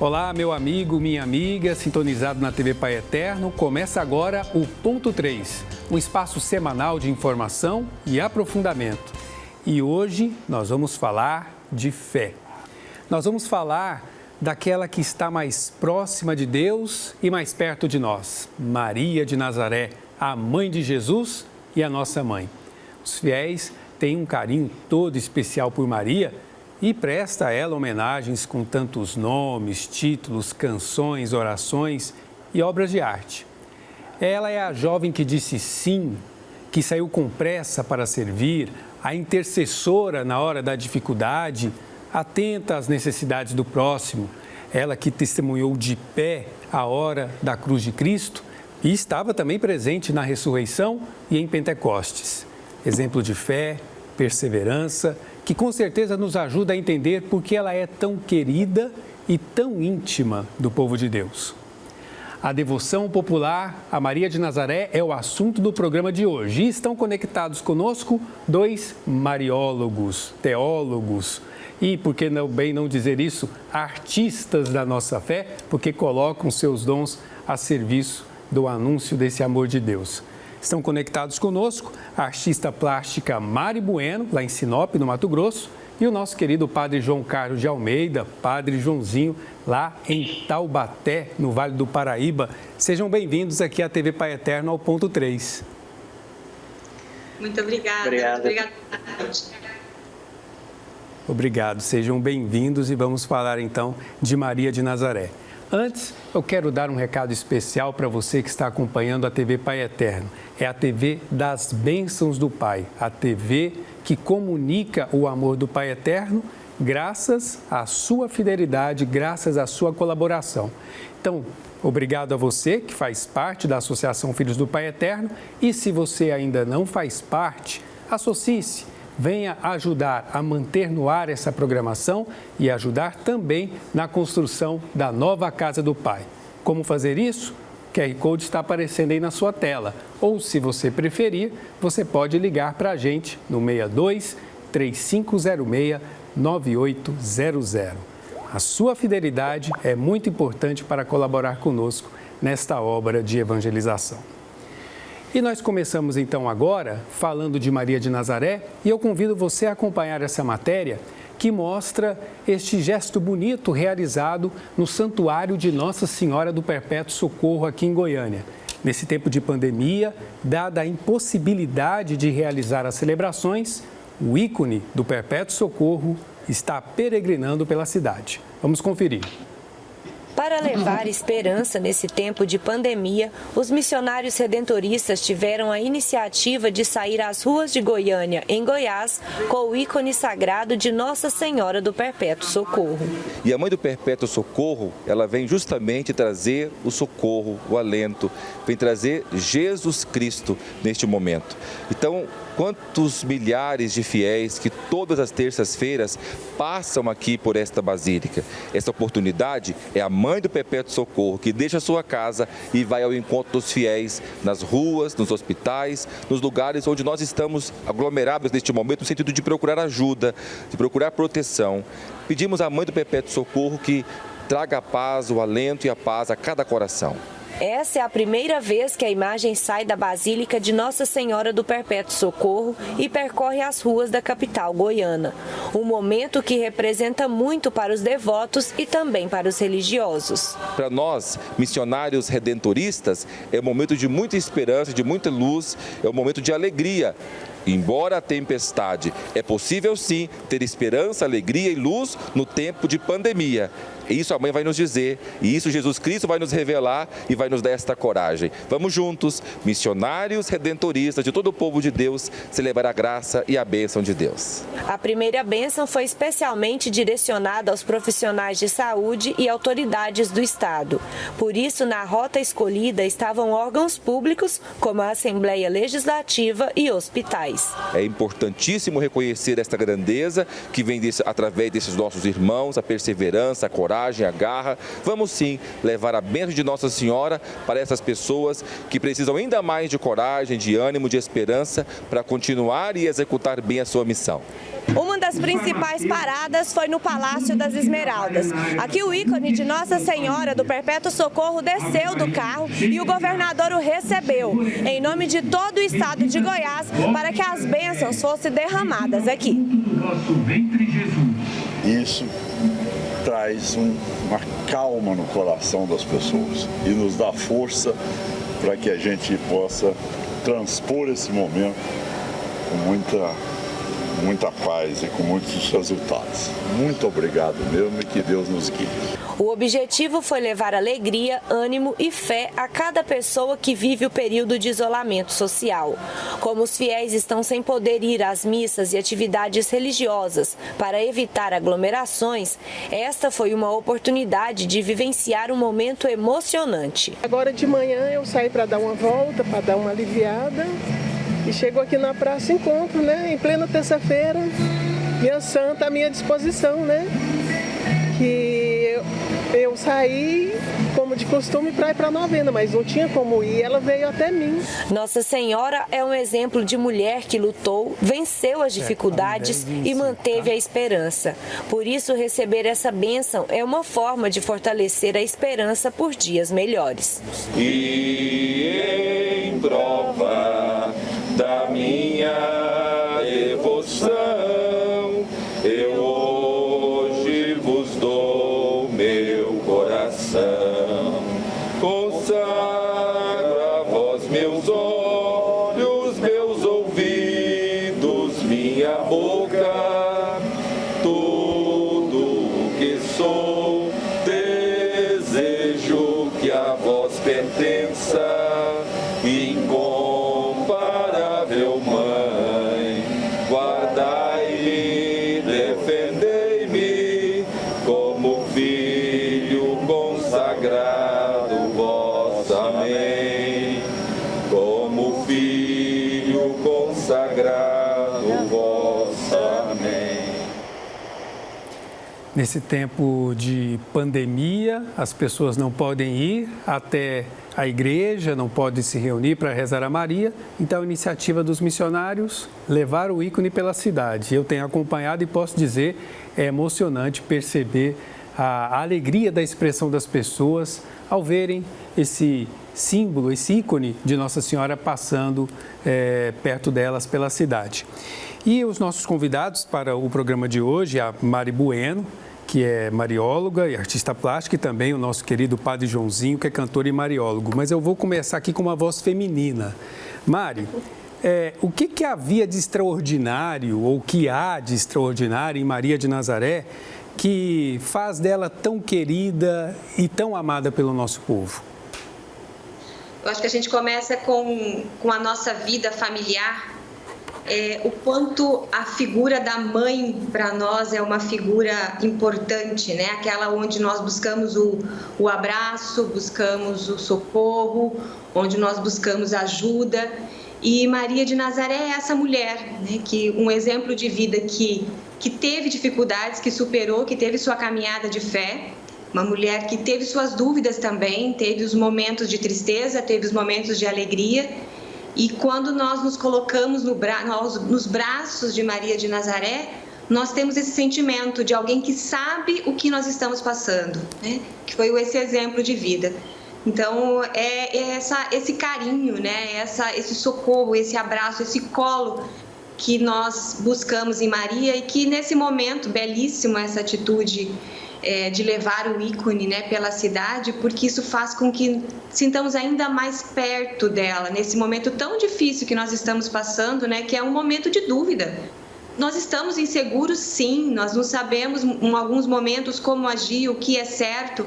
Olá, meu amigo, minha amiga, sintonizado na TV Pai Eterno. Começa agora o Ponto 3, um espaço semanal de informação e aprofundamento. E hoje nós vamos falar de fé. Nós vamos falar daquela que está mais próxima de Deus e mais perto de nós, Maria de Nazaré, a mãe de Jesus e a nossa mãe. Os fiéis têm um carinho todo especial por Maria e presta a ela homenagens com tantos nomes, títulos, canções, orações e obras de arte. Ela é a jovem que disse sim, que saiu com pressa para servir, a intercessora na hora da dificuldade, atenta às necessidades do próximo. Ela que testemunhou de pé a hora da cruz de Cristo e estava também presente na ressurreição e em Pentecostes. Exemplo de fé, perseverança, que com certeza nos ajuda a entender por que ela é tão querida e tão íntima do povo de Deus. A devoção popular a Maria de Nazaré é o assunto do programa de hoje. E estão conectados conosco dois mariólogos, teólogos e, por que não dizer isso, artistas da nossa fé, porque colocam seus dons a serviço do anúncio desse amor de Deus. Estão conectados conosco a artista plástica Mari Bueno, lá em Sinop, no Mato Grosso, e o nosso querido Padre João Carlos de Almeida, Padre Joãozinho, lá em Taubaté, no Vale do Paraíba. Sejam bem-vindos aqui à TV Pai Eterno, ao Ponto 3. Muito obrigada. Obrigado. Obrigado, sejam bem-vindos e vamos falar então de Maria de Nazaré. Antes, eu quero dar um recado especial para você que está acompanhando a TV Pai Eterno. É a TV das bênçãos do Pai, a TV que comunica o amor do Pai Eterno graças à sua fidelidade, graças à sua colaboração. Então, obrigado a você que faz parte da Associação Filhos do Pai Eterno e se você ainda não faz parte, associe-se. Venha ajudar a manter no ar essa programação e ajudar também na construção da nova Casa do Pai. Como fazer isso? O QR Code está aparecendo aí na sua tela. Ou, se você preferir, você pode ligar para a gente no 62 3506 9800. A sua fidelidade é muito importante para colaborar conosco nesta obra de evangelização. E nós começamos então agora falando de Maria de Nazaré e eu convido você a acompanhar essa matéria que mostra este gesto bonito realizado no Santuário de Nossa Senhora do Perpétuo Socorro aqui em Goiânia. Nesse tempo de pandemia, dada a impossibilidade de realizar as celebrações, o ícone do Perpétuo Socorro está peregrinando pela cidade. Vamos conferir. Para levar esperança nesse tempo de pandemia, os missionários redentoristas tiveram a iniciativa de sair às ruas de Goiânia, em Goiás, com o ícone sagrado de Nossa Senhora do Perpétuo Socorro. E a Mãe do Perpétuo Socorro, ela vem justamente trazer o socorro, o alento, vem trazer Jesus Cristo neste momento. Então, quantos milhares de fiéis que todas as terças-feiras passam aqui por esta basílica. Essa oportunidade é a Mãe do Perpétuo Socorro que deixa a sua casa e vai ao encontro dos fiéis nas ruas, nos hospitais, nos lugares onde nós estamos aglomerados neste momento no sentido de procurar ajuda, de procurar proteção. Pedimos à Mãe do Perpétuo Socorro que traga a paz, o alento e a paz a cada coração. Essa é a primeira vez que a imagem sai da Basílica de Nossa Senhora do Perpétuo Socorro e percorre as ruas da capital goiana. Um momento que representa muito para os devotos e também para os religiosos. Para nós, missionários redentoristas, é um momento de muita esperança, de muita luz, é um momento de alegria. Embora a tempestade, é possível sim ter esperança, alegria e luz no tempo de pandemia. Isso a mãe vai nos dizer, e isso Jesus Cristo vai nos revelar e vai nos dar esta coragem. Vamos juntos, missionários redentoristas de todo o povo de Deus, celebrar a graça e a bênção de Deus. A primeira bênção foi especialmente direcionada aos profissionais de saúde e autoridades do Estado. Por isso, na rota escolhida estavam órgãos públicos, como a Assembleia Legislativa e hospitais. É importantíssimo reconhecer esta grandeza que vem através desses nossos irmãos, a perseverança, a coragem, coragem, a garra. Vamos sim levar a bênção de Nossa Senhora para essas pessoas que precisam ainda mais de coragem, de ânimo, de esperança para continuar e executar bem a sua missão. Uma das principais paradas foi no Palácio das Esmeraldas. Aqui o ícone de Nossa Senhora do Perpétuo Socorro desceu do carro e o governador o recebeu, em nome de todo o estado de Goiás, para que as bênçãos fossem derramadas aqui. Isso traz uma calma no coração das pessoas e nos dá força para que a gente possa transpor esse momento com muita paz e com muitos resultados. Muito obrigado mesmo e que Deus nos guie. O objetivo foi levar alegria, ânimo e fé a cada pessoa que vive o período de isolamento social. Como os fiéis estão sem poder ir às missas e atividades religiosas para evitar aglomerações, esta foi uma oportunidade de vivenciar um momento emocionante. Agora de manhã eu saí para dar uma volta, para dar uma aliviada. E chego aqui na Praça Encontro, né, em plena terça-feira, minha santa à minha disposição, né, que eu saí, como de costume, para ir para a novena, mas não tinha como ir, ela veio até mim. Nossa Senhora é um exemplo de mulher que lutou, venceu as dificuldades e manteve a esperança. Por isso, receber essa bênção é uma forma de fortalecer a esperança por dias melhores. E em prova da minha devoção, eu hoje vos dou meu coração. Consagro a vós meus olhos, meus ouvidos, minha boca, tudo o que sou, desejo que a vós pertença. Incomparável Mãe, guardai-me, defendei-me, como filho consagrado vosso, amém. Como filho consagrado vosso, amém. Nesse tempo de pandemia, as pessoas não podem ir até a igreja, não podem se reunir para rezar a Maria. Então, a iniciativa dos missionários, levar o ícone pela cidade. Eu tenho acompanhado e posso dizer, é emocionante perceber a alegria da expressão das pessoas ao verem esse símbolo, esse ícone de Nossa Senhora passando perto delas pela cidade. E os nossos convidados para o programa de hoje, a Mari Bueno, que é marióloga e artista plástica, e também o nosso querido Padre Joãozinho, que é cantor e mariólogo. Mas eu vou começar aqui com uma voz feminina. Mari, o que havia de extraordinário, ou que há de extraordinário em Maria de Nazaré, que faz dela tão querida e tão amada pelo nosso povo? Eu acho que a gente começa com a nossa vida familiar. O quanto a figura da mãe para nós é uma figura importante, né? Aquela onde nós buscamos o abraço, buscamos o socorro, onde nós buscamos ajuda. E Maria de Nazaré é essa mulher, né? Que um exemplo de vida que teve dificuldades, que superou, que teve sua caminhada de fé. Uma mulher que teve suas dúvidas também, teve os momentos de tristeza, teve os momentos de alegria. E quando nós nos colocamos nos braços de Maria de Nazaré, nós temos esse sentimento de alguém que sabe o que nós estamos passando, né? Que foi esse exemplo de vida. Então, esse carinho, né? Esse socorro, esse abraço, esse colo que nós buscamos em Maria e que nesse momento, belíssimo essa atitude de levar o ícone, né, pela cidade, porque isso faz com que sintamos ainda mais perto dela, nesse momento tão difícil que nós estamos passando, né, que é um momento de dúvida. Nós estamos inseguros, sim, nós não sabemos em alguns momentos como agir, o que é certo,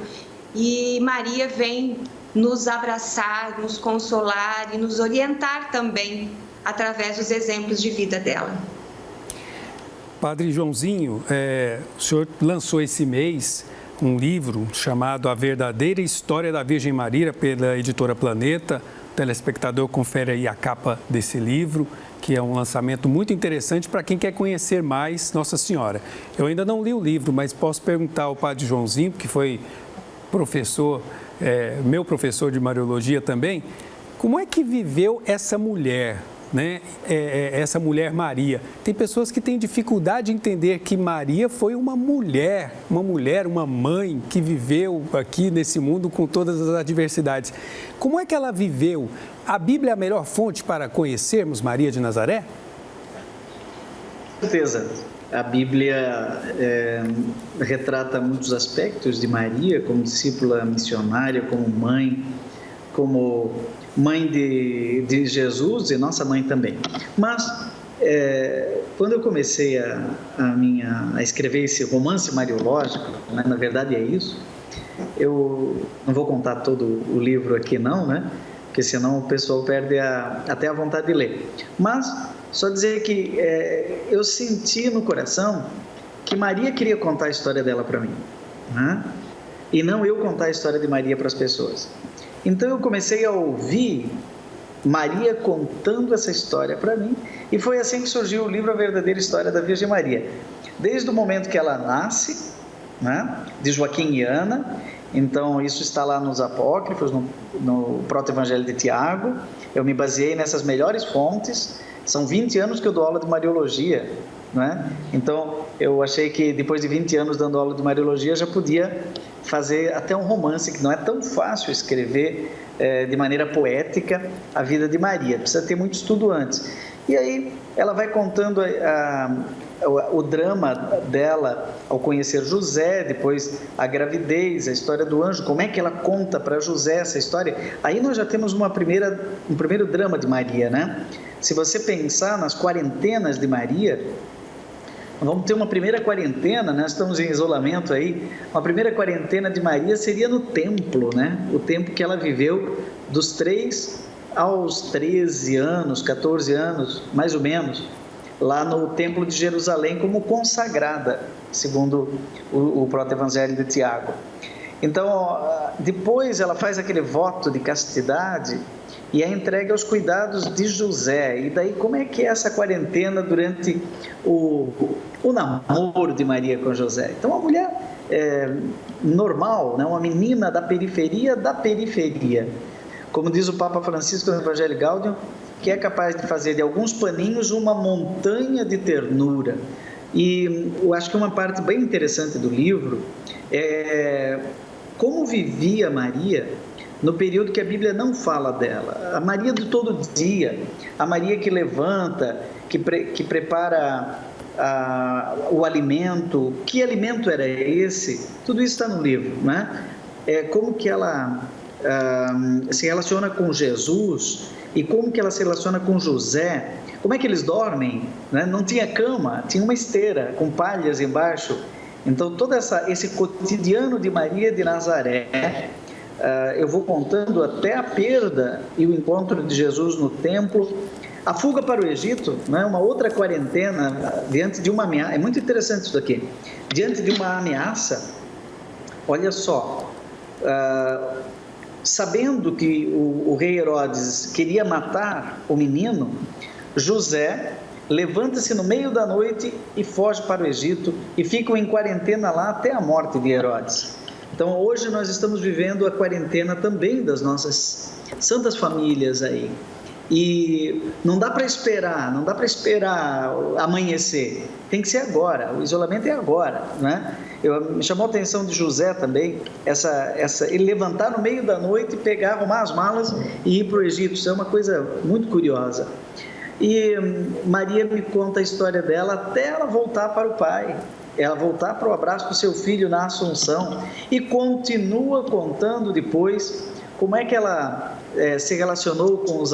e Maria vem nos abraçar, nos consolar e nos orientar também através dos exemplos de vida dela. Padre Joãozinho, o senhor lançou esse mês um livro chamado A Verdadeira História da Virgem Maria, pela editora Planeta, O telespectador confere aí a capa desse livro, que é um lançamento muito interessante para quem quer conhecer mais Nossa Senhora. Eu ainda não li o livro, mas posso perguntar ao padre Joãozinho, que foi professor, meu professor de Mariologia também, como é que viveu essa mulher, né? Essa mulher Maria? Tem pessoas que têm dificuldade de entender que Maria foi uma mulher, uma mãe que viveu aqui nesse mundo com todas as adversidades. Como é que ela viveu? A Bíblia é a melhor fonte para conhecermos Maria de Nazaré? Com certeza. A Bíblia retrata muitos aspectos de Maria, como discípula missionária, como mãe de Jesus e nossa mãe também. Mas, quando eu comecei a escrever esse romance mariológico, né, na verdade é isso, eu não vou contar todo o livro aqui não, né? Porque senão o pessoal perde até a vontade de ler. Mas, só dizer que eu senti no coração que Maria queria contar a história dela para mim, né? E não eu contar a história de Maria para as pessoas. Então eu comecei a ouvir Maria contando essa história para mim, e foi assim que surgiu o livro A Verdadeira História da Virgem Maria. Desde o momento que ela nasce, né, de Joaquim e Ana, então isso está lá nos apócrifos, no Proto-Evangelho de Tiago. Eu me baseei nessas melhores fontes. São 20 anos que eu dou aula de Mariologia, né? Então eu achei que depois de 20 anos dando aula de Mariologia já podia fazer até um romance, que não é tão fácil escrever de maneira poética a vida de Maria, precisa ter muito estudo antes. E aí ela vai contando o drama dela ao conhecer José, depois a gravidez, a história do anjo, como é que ela conta para José essa história. Aí nós já temos um primeiro drama de Maria, né? Se você pensar nas quarentenas de Maria, vamos ter uma primeira quarentena, nós estamos em isolamento aí, uma primeira quarentena de Maria seria no templo, né? O tempo que ela viveu dos 3 aos 13 anos, 14 anos, mais ou menos, lá no templo de Jerusalém como consagrada, segundo o Proto-Evangelho de Tiago. Então, depois ela faz aquele voto de castidade e é entregue aos cuidados de José. E daí, como é que é essa quarentena durante o namoro de Maria com José? Então, uma mulher normal, né? Uma menina da periferia, como diz o Papa Francisco no Evangelho Gaudium, que é capaz de fazer de alguns paninhos uma montanha de ternura. E eu acho que uma parte bem interessante do livro é como vivia Maria no período que a Bíblia não fala dela. A Maria de todo dia, a Maria que levanta, que prepara o alimento. Que alimento era esse? Tudo isso está no livro, né? Como que ela se relaciona com Jesus e como que ela se relaciona com José, como é que eles dormem, né? Não tinha cama, tinha uma esteira com palhas embaixo. Então todo esse cotidiano de Maria de Nazaré, eu vou contando até a perda e o encontro de Jesus no templo, a fuga para o Egito, né? Uma outra quarentena diante de uma ameaça. É muito interessante isso aqui. Diante de uma ameaça, olha só, sabendo que o rei Herodes queria matar o menino, José levanta-se no meio da noite e foge para o Egito e ficam em quarentena lá até a morte de Herodes. Então hoje nós estamos vivendo a quarentena também das nossas santas famílias aí. E não dá para esperar amanhecer, tem que ser agora, o isolamento é agora, né? Me chamou a atenção de José também, ele levantar no meio da noite, pegar, arrumar as malas e ir para o Egito. Isso é uma coisa muito curiosa. E Maria me conta a história dela até ela voltar para o Pai, ela voltar para o abraço do seu filho na Assunção, e continua contando depois como é que ela se relacionou com os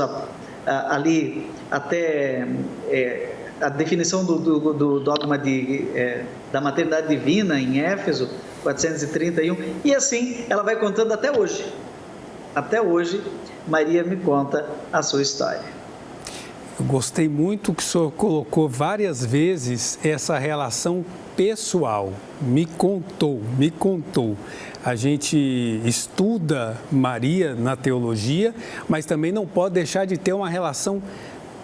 ali até a definição do dogma da maternidade divina em Éfeso 431, e assim ela vai contando até hoje. Até hoje Maria me conta a sua história. Eu gostei muito que o senhor colocou várias vezes essa relação pessoal. Me contou. A gente estuda Maria na teologia, mas também não pode deixar de ter uma relação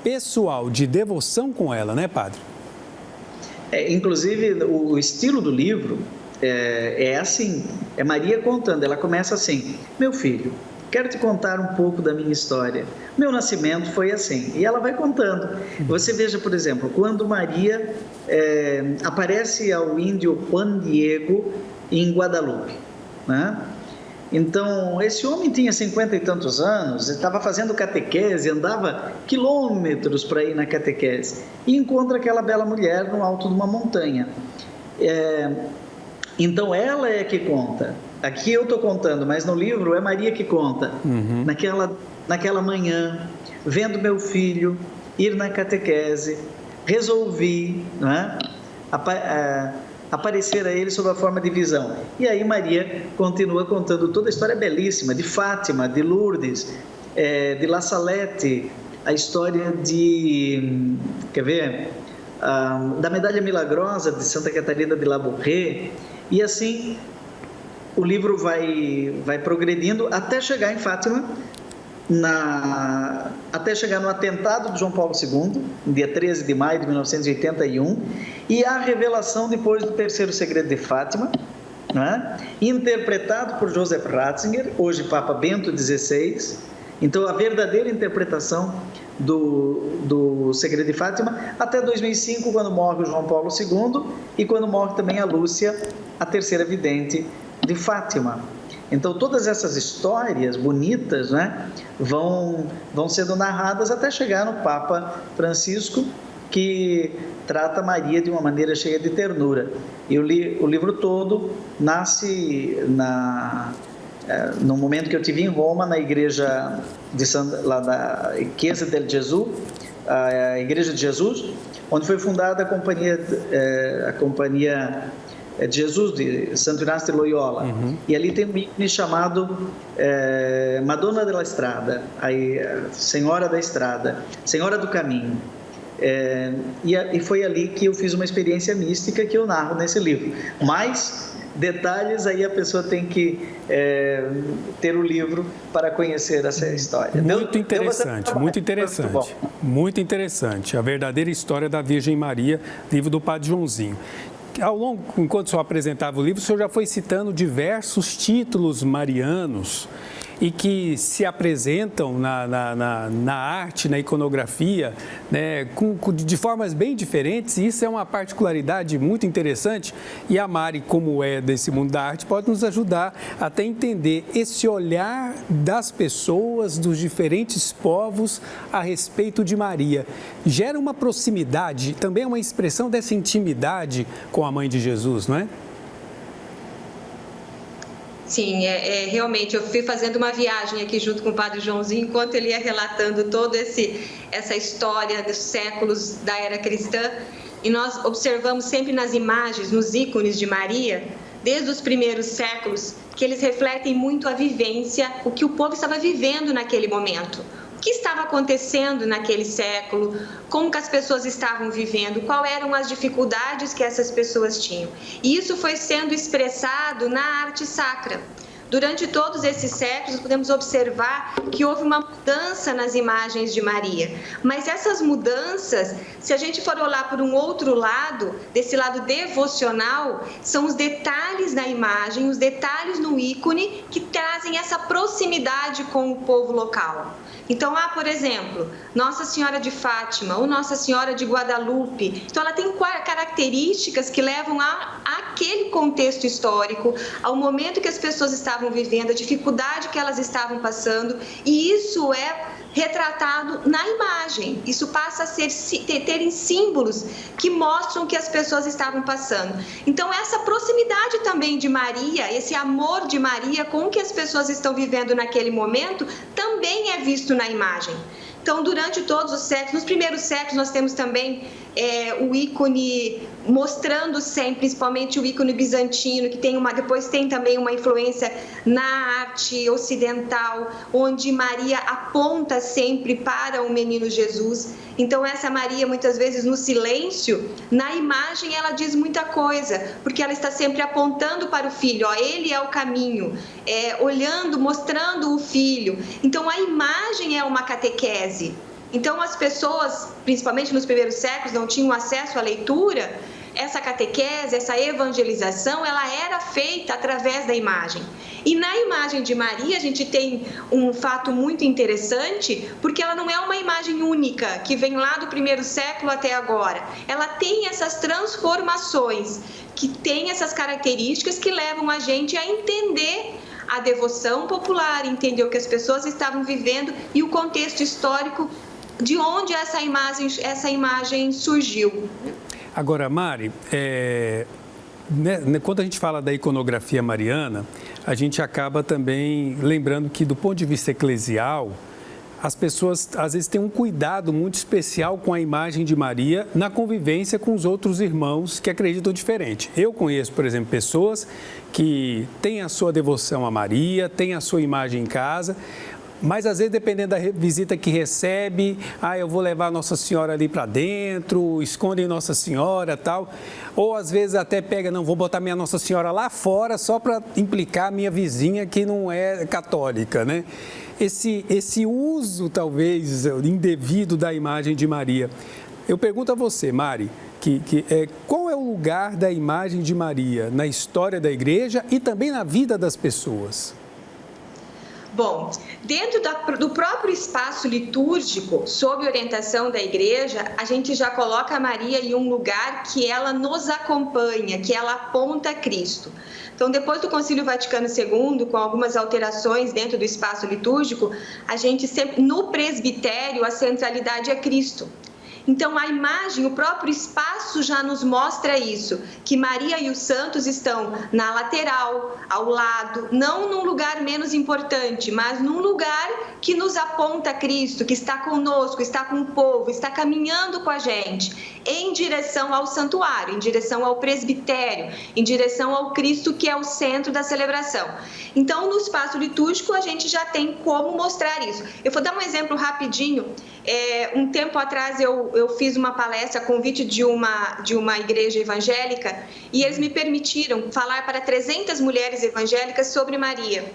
pessoal, de devoção com ela, né, padre? Inclusive, o estilo do livro é assim, é Maria contando. Ela começa assim: meu filho, quero te contar um pouco da minha história. Meu nascimento foi assim. E ela vai contando. Você veja, por exemplo, quando Maria aparece ao índio Juan Diego em Guadalupe, né? Então, esse homem tinha 50 e tantos anos, estava fazendo catequese, andava quilômetros para ir na catequese, e encontra aquela bela mulher no alto de uma montanha. Então, ela é que conta. Aqui eu estou contando, mas no livro é Maria que conta. Naquela manhã, vendo meu filho ir na catequese, resolvi, não é? Aparecer a ele sob a forma de visão. E aí Maria continua contando toda a história belíssima de Fátima, de Lourdes, de La Salette, a história de, da Medalha Milagrosa de Santa Catarina de Labouré. E assim o livro vai progredindo até chegar em Fátima, até chegar no atentado de João Paulo II, no dia 13 de maio de 1981, e a revelação depois do terceiro segredo de Fátima, né? Interpretado por Joseph Ratzinger, hoje Papa Bento XVI. Então, a verdadeira interpretação do segredo de Fátima, até 2005, quando morre o João Paulo II, e quando morre também a Lúcia, a terceira vidente de Fátima. Então, todas essas histórias bonitas, né, vão sendo narradas até chegar no Papa Francisco, que trata Maria de uma maneira cheia de ternura. E o livro todo nasce no momento que eu estive em Roma, na igreja lá da Chiesa del Gesù, a Igreja de Jesus, onde foi fundada a companhia de Jesus, de Santo Inácio de Loyola. E ali tem um ícone chamado Madonna della Strada, a Senhora da Estrada, Senhora do Caminho. E foi ali que eu fiz uma experiência mística que eu narro nesse livro. Mais detalhes, aí a pessoa tem que ter o livro para conhecer essa história. Muito interessante. A verdadeira história da Virgem Maria, livro do Padre Joãozinho. Enquanto o senhor apresentava o livro, o senhor já foi citando diversos títulos marianos e que se apresentam na arte, na iconografia, né, de formas bem diferentes, e isso é uma particularidade muito interessante, e a Mari, como é desse mundo da arte, pode nos ajudar até entender esse olhar das pessoas, dos diferentes povos a respeito de Maria. Gera uma proximidade, também é uma expressão dessa intimidade com a Mãe de Jesus, não é? Sim, realmente, eu fui fazendo uma viagem aqui junto com o Padre Joãozinho, enquanto ele ia relatando toda essa história dos séculos da era cristã, e nós observamos sempre nas imagens, nos ícones de Maria, desde os primeiros séculos, que eles refletem muito a vivência, o que o povo estava vivendo naquele momento. O que estava acontecendo naquele século, como que as pessoas estavam vivendo, quais eram as dificuldades que essas pessoas tinham. E isso foi sendo expressado na arte sacra. Durante todos esses séculos, podemos observar que houve uma mudança nas imagens de Maria. Mas essas mudanças, se a gente for olhar por um outro lado, desse lado devocional, são os detalhes na imagem, os detalhes no ícone que trazem essa proximidade com o povo local. Então, por exemplo, Nossa Senhora de Fátima ou Nossa Senhora de Guadalupe. Então, ela tem características que levam àquele contexto histórico, ao momento que as pessoas estavam vivendo, a dificuldade que elas estavam passando, e isso é retratado na imagem. Isso passa a terem símbolos que mostram o que as pessoas estavam passando. Então, essa proximidade também de Maria, esse amor de Maria com o que as pessoas estão vivendo naquele momento, também é visto na imagem. Então, durante todos os séculos, nos primeiros séculos, nós temos também o ícone mostrando sempre, principalmente o ícone bizantino, que depois tem também uma influência na arte ocidental, onde Maria aponta sempre para o menino Jesus. Então, essa Maria, muitas vezes, no silêncio, na imagem, ela diz muita coisa, porque ela está sempre apontando para o filho, ele é o caminho, olhando, mostrando o filho. Então, a imagem é uma catequese. Então, as pessoas, principalmente nos primeiros séculos, não tinham acesso à leitura. Essa catequese, essa evangelização, ela era feita através da imagem. E na imagem de Maria, a gente tem um fato muito interessante, porque ela não é uma imagem única, que vem lá do primeiro século até agora. Ela tem essas transformações, que tem essas características que levam a gente a entender a devoção popular, entender o que as pessoas estavam vivendo e o contexto histórico de onde essa imagem surgiu. Agora, Mari, quando a gente fala da iconografia mariana, a gente acaba também lembrando que, do ponto de vista eclesial, as pessoas, às vezes, têm um cuidado muito especial com a imagem de Maria na convivência com os outros irmãos que acreditam diferente. Eu conheço, por exemplo, pessoas que têm a sua devoção a Maria, têm a sua imagem em casa, mas, às vezes, dependendo da visita que recebe, eu vou levar Nossa Senhora ali para dentro, escondem Nossa Senhora e tal. Ou, às vezes, até pega, não, vou botar minha Nossa Senhora lá fora só para implicar a minha vizinha que não é católica, né? Esse uso, talvez, indevido da imagem de Maria. Eu pergunto a você, Mari, qual é o lugar da imagem de Maria na história da igreja e também na vida das pessoas? Bom, dentro do próprio espaço litúrgico, sob orientação da igreja, a gente já coloca a Maria em um lugar que ela nos acompanha, que ela aponta a Cristo. Então, depois do Concílio Vaticano II, com algumas alterações dentro do espaço litúrgico, a gente sempre, no presbitério, a centralidade é Cristo. Então, a imagem, o próprio espaço já nos mostra isso, que Maria e os santos estão na lateral, ao lado, não num lugar menos importante, mas num lugar que nos aponta a Cristo, que está conosco, está com o povo, está caminhando com a gente, em direção ao santuário, em direção ao presbitério, em direção ao Cristo, que é o centro da celebração. Então, no espaço litúrgico, a gente já tem como mostrar isso. Eu vou dar um exemplo rapidinho. Um tempo atrás eu fiz uma palestra a convite de uma igreja evangélica e eles me permitiram falar para 300 mulheres evangélicas sobre Maria.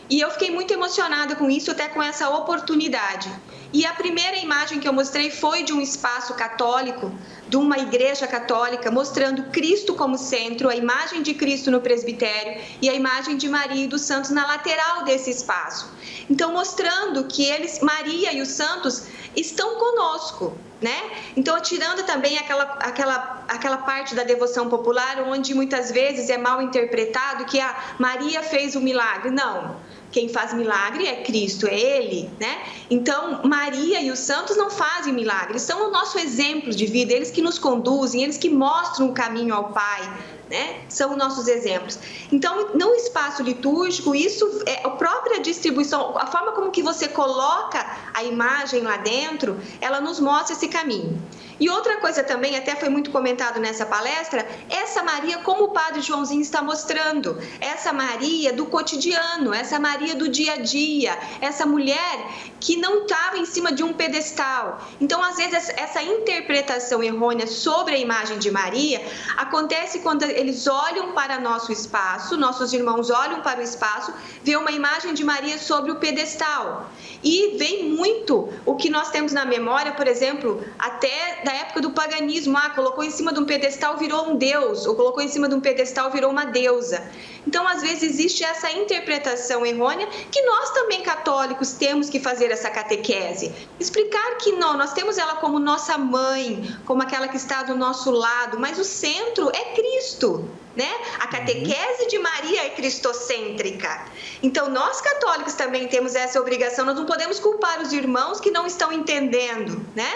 E eu fiquei muito emocionada com isso, até com essa oportunidade. E a primeira imagem que eu mostrei foi de um espaço católico, de uma igreja católica, mostrando Cristo como centro, a imagem de Cristo no presbitério e a imagem de Maria e dos santos na lateral desse espaço. Então, mostrando que Maria e os santos estão conosco, né? Então, tirando também aquela parte da devoção popular, onde muitas vezes é mal interpretado que a Maria fez o milagre. Não. Quem faz milagre é Cristo, é Ele, né? Então, Maria e os santos não fazem milagres, são o nosso exemplo de vida, eles que nos conduzem, eles que mostram o caminho ao Pai, né? São nossos exemplos. Então, no espaço litúrgico, isso é a própria distribuição, a forma como que você coloca a imagem lá dentro, ela nos mostra esse caminho. E outra coisa também, até foi muito comentado nessa palestra, essa Maria, como o Padre Joãozinho está mostrando, essa Maria do cotidiano, essa Maria do dia a dia, essa mulher que não estava em cima de um pedestal. Então, às vezes, essa interpretação errônea sobre a imagem de Maria acontece quando eles olham para nosso espaço, nossos irmãos olham para o espaço, vê uma imagem de Maria sobre o pedestal. E vem muito o que nós temos na memória, por exemplo, até da época do paganismo, colocou em cima de um pedestal, virou um deus, ou colocou em cima de um pedestal, virou uma deusa. Então, às vezes, existe essa interpretação errônea que nós também, católicos, temos que fazer essa catequese. Explicar que não, nós temos ela como nossa mãe, como aquela que está do nosso lado, mas o centro é Cristo. né? A catequese de Maria é cristocêntrica. Então, nós católicos também temos essa obrigação, nós não podemos culpar os irmãos que não estão entendendo, né?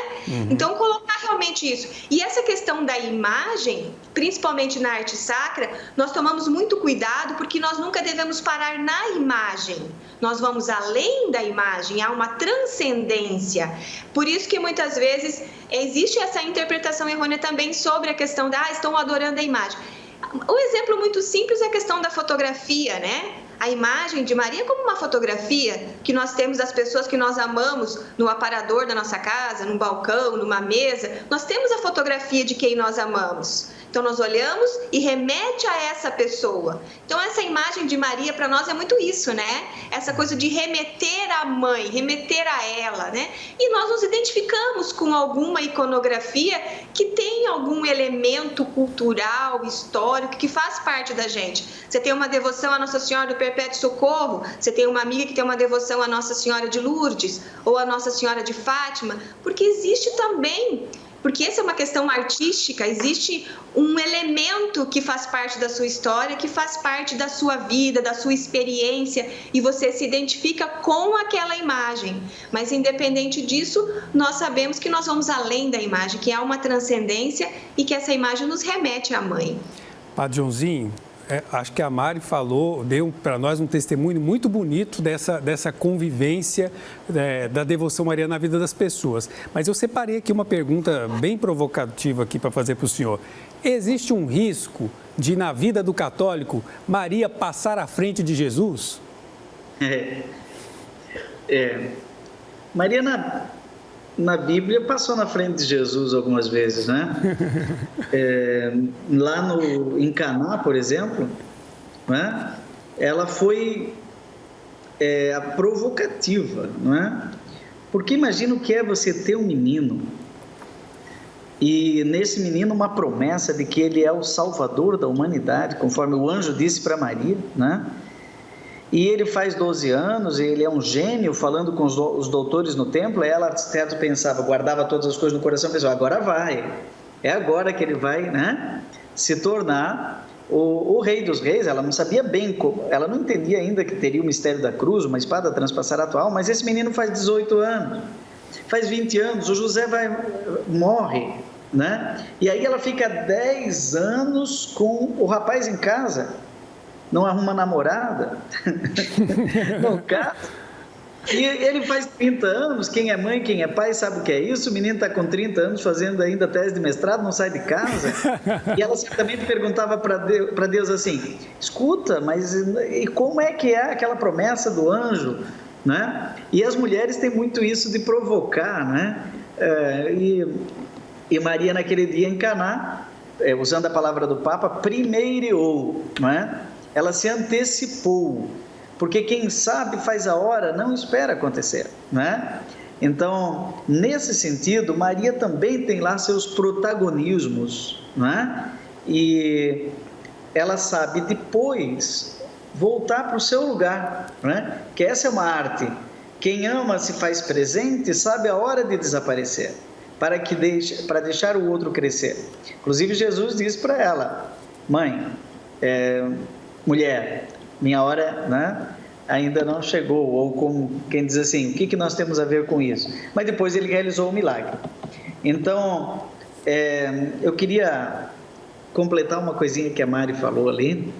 Então, colocar realmente isso. E essa questão da imagem, principalmente na arte sacra, nós tomamos muito cuidado porque nós nunca devemos parar na imagem. Nós vamos além da imagem, há uma transcendência. Por isso que muitas vezes existe essa interpretação errônea também sobre a questão da estão adorando a imagem. Um exemplo muito simples é a questão da fotografia, né? A imagem de Maria como uma fotografia que nós temos das pessoas que nós amamos no aparador da nossa casa, num balcão, numa mesa. Nós temos a fotografia de quem nós amamos. Então, nós olhamos e remete a essa pessoa. Então, essa imagem de Maria, para nós, é muito isso, né? Essa coisa de remeter à mãe, remeter a ela, né? E nós nos identificamos com alguma iconografia que tem algum elemento cultural, histórico, que faz parte da gente. Você tem uma devoção à Nossa Senhora do Perpétuo Socorro, você tem uma amiga que tem uma devoção à Nossa Senhora de Lourdes, ou à Nossa Senhora de Fátima, porque existe também... Porque essa é uma questão artística, existe um elemento que faz parte da sua história, que faz parte da sua vida, da sua experiência, e você se identifica com aquela imagem. Mas, independente disso, nós sabemos que nós vamos além da imagem, que há uma transcendência e que essa imagem nos remete à mãe. Padre Joãozinho, acho que a Mari deu para nós um testemunho muito bonito dessa convivência da devoção mariana na vida das pessoas. Mas eu separei aqui uma pergunta bem provocativa aqui para fazer para o senhor. Existe um risco de, na vida do católico, Maria passar à frente de Jesus? Maria, na Bíblia, passou na frente de Jesus algumas vezes, né? Lá em Caná, por exemplo, né? Ela foi a provocativa, não é? Porque imagina o que é você ter um menino e nesse menino uma promessa de que ele é o salvador da humanidade, conforme o anjo disse para Maria, né? E ele faz 12 anos, ele é um gênio, falando com os doutores no templo. Ela certo pensava, guardava todas as coisas no coração, pensava, agora vai, é agora que ele vai, né, se tornar o rei dos reis. Ela não sabia bem como, ela não entendia ainda que teria o mistério da cruz, uma espada transpassar atual, mas esse menino faz 18 anos, faz 20 anos, o José morre, né, e aí ela fica 10 anos com o rapaz em casa, não arruma namorada, não casa, e ele faz 30 anos, quem é mãe, quem é pai sabe o que é isso, o menino está com 30 anos fazendo ainda tese de mestrado, não sai de casa, e ela certamente perguntava para Deus assim, escuta, mas e como é que é aquela promessa do anjo, né? E as mulheres têm muito isso de provocar, né? E Maria naquele dia em Caná, usando a palavra do Papa, primeiriou, não é? Ela se antecipou, porque quem sabe faz a hora, não espera acontecer, né? Então, nesse sentido, Maria também tem lá seus protagonismos, né? E ela sabe depois voltar para o seu lugar, né? Que essa é uma arte. Quem ama se faz presente, sabe a hora de desaparecer, para deixar o outro crescer. Inclusive, Jesus disse para ela, mãe, mulher, minha hora, né, ainda não chegou, ou como quem diz assim, o que nós temos a ver com isso? Mas depois ele realizou o milagre. Então, eu queria completar uma coisinha que a Mari falou ali,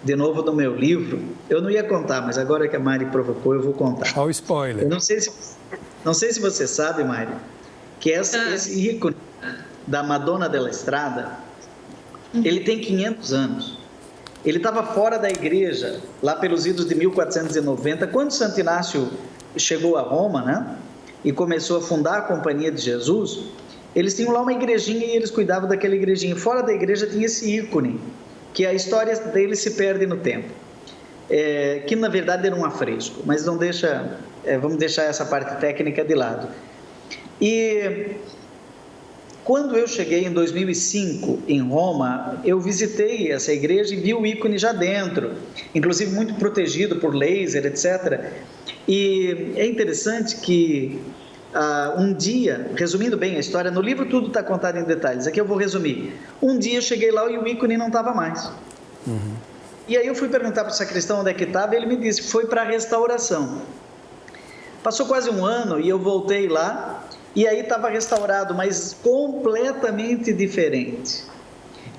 de novo no meu livro, eu não ia contar, mas agora que a Mari provocou, eu vou contar. Olha o spoiler. Eu não sei se você sabe, Mari, que esse ícone da Madonna della Strada, ele tem 500 anos. Ele estava fora da igreja, lá pelos idos de 1490, quando Santo Inácio chegou a Roma, né, e começou a fundar a Companhia de Jesus, eles tinham lá uma igrejinha e eles cuidavam daquela igrejinha. Fora da igreja tinha esse ícone, que a história dele se perde no tempo, que na verdade era um afresco, mas não deixa, vamos deixar essa parte técnica de lado. E quando eu cheguei em 2005 em Roma, eu visitei essa igreja e vi o ícone já dentro, inclusive muito protegido por laser, etc. E é interessante que um dia, resumindo bem a história, no livro tudo está contado em detalhes, aqui eu vou resumir. Um dia eu cheguei lá e o ícone não estava mais. E aí eu fui perguntar para o sacristão onde é que estava, e ele me disse que foi para a restauração. Passou quase um ano e eu voltei lá, e aí estava restaurado, mas completamente diferente.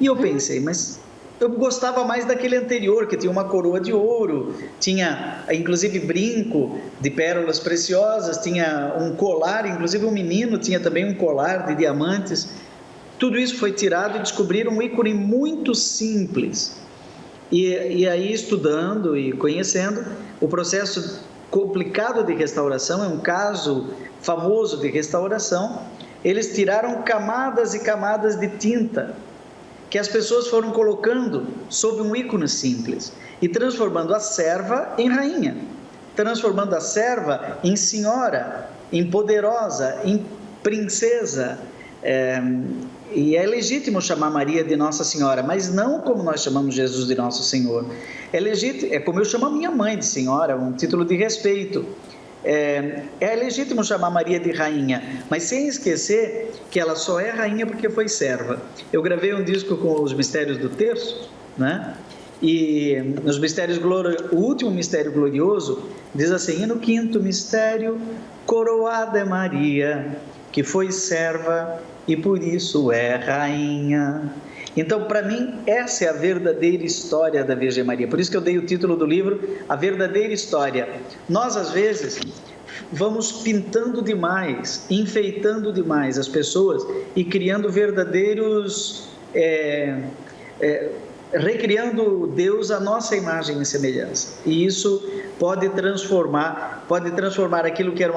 E eu pensei, mas eu gostava mais daquele anterior, que tinha uma coroa de ouro, tinha inclusive brinco de pérolas preciosas, tinha um colar, inclusive um menino tinha também um colar de diamantes. Tudo isso foi tirado e descobriram um ícone muito simples. E aí, estudando e conhecendo, o processo complicado de restauração, é um caso famoso de restauração, eles tiraram camadas e camadas de tinta, que as pessoas foram colocando sobre um ícone simples, e transformando a serva em rainha, transformando a serva em senhora, em poderosa, em princesa. E é legítimo chamar Maria de Nossa Senhora, mas não como nós chamamos Jesus de Nosso Senhor. É legítimo, é como eu chamo a minha mãe de senhora, um título de respeito. É legítimo chamar Maria de rainha, mas sem esquecer que ela só é rainha porque foi serva. Eu gravei um disco com os mistérios do terço, né? E nos mistérios gloriosos, o último mistério glorioso diz assim: e no quinto mistério, coroada é Maria, que foi serva e por isso é rainha. Então, para mim, essa é a verdadeira história da Virgem Maria. Por isso que eu dei o título do livro, A Verdadeira História. Nós, às vezes, vamos pintando demais, enfeitando demais as pessoas e criando verdadeiros... recriando Deus à nossa imagem e semelhança. E isso pode transformar aquilo que era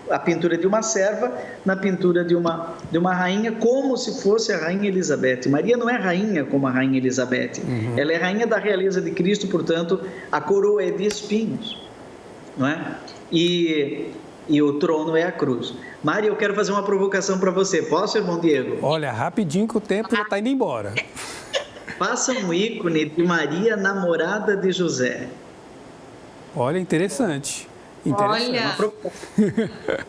a pintura de uma serva na pintura de uma rainha, como se fosse a rainha Elizabeth. Maria não é rainha como a rainha Elizabeth. Ela é rainha da realeza de Cristo, portanto, a coroa é de espinhos, não é? E o trono é a cruz. Maria, eu quero fazer uma provocação para você. Posso, irmão Diego? Olha, rapidinho que o tempo já está indo embora. Faça um ícone de Maria, namorada de José. Olha, interessante. Olha.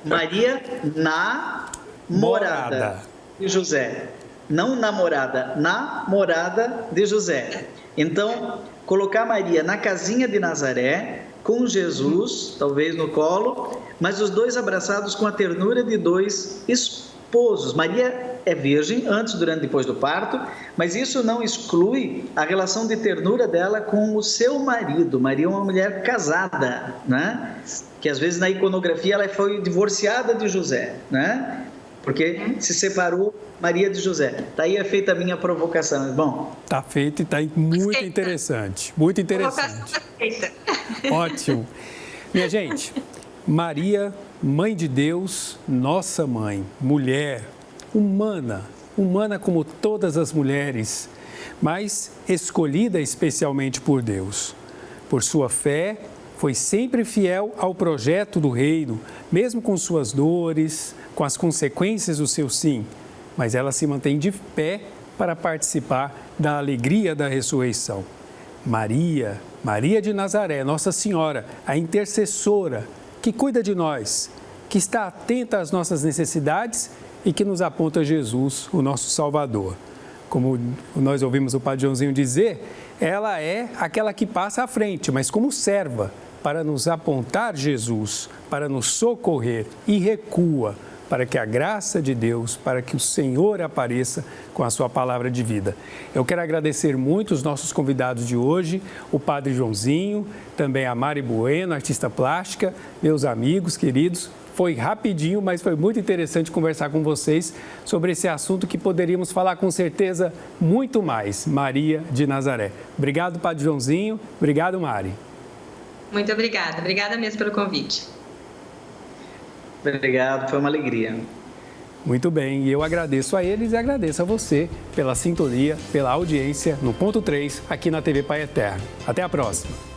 Maria, namorada de José. Não namorada, namorada de José. Então, colocar Maria na casinha de Nazaré, com Jesus, talvez no colo, mas os dois abraçados com a ternura de dois esposos. Maria é virgem antes, durante e depois do parto, mas isso não exclui a relação de ternura dela com o seu marido. Maria é uma mulher casada, né? Que às vezes na iconografia ela foi divorciada de José, né? Porque se separou Maria de José. Está aí feita a minha provocação, bom? Está feito e está muito interessante, muito interessante. Ótimo. Minha gente, Maria, Mãe de Deus, nossa mãe, mulher, humana como todas as mulheres, mas escolhida especialmente por Deus. Por sua fé, foi sempre fiel ao projeto do reino, mesmo com suas dores, com as consequências do seu sim, mas ela se mantém de pé para participar da alegria da ressurreição. Maria de Nazaré, Nossa Senhora, a intercessora, que cuida de nós, que está atenta às nossas necessidades e que nos aponta Jesus, o nosso Salvador. Como nós ouvimos o Padre Joãozinho dizer, ela é aquela que passa à frente, mas como serva, para nos apontar Jesus, para nos socorrer, e recua, para que a graça de Deus, para que o Senhor apareça com a sua palavra de vida. Eu quero agradecer muito os nossos convidados de hoje, o Padre Joãozinho, também a Mari Bueno, artista plástica, meus amigos queridos. Foi rapidinho, mas foi muito interessante conversar com vocês sobre esse assunto que poderíamos falar com certeza muito mais, Maria de Nazaré. Obrigado, Padre Joãozinho. Obrigado, Mari. Muito obrigada. Obrigada mesmo pelo convite. Obrigado, foi uma alegria. Muito bem, e eu agradeço a eles e agradeço a você pela sintonia, pela audiência no Ponto 3, aqui na TV Pai Eterno. Até a próxima.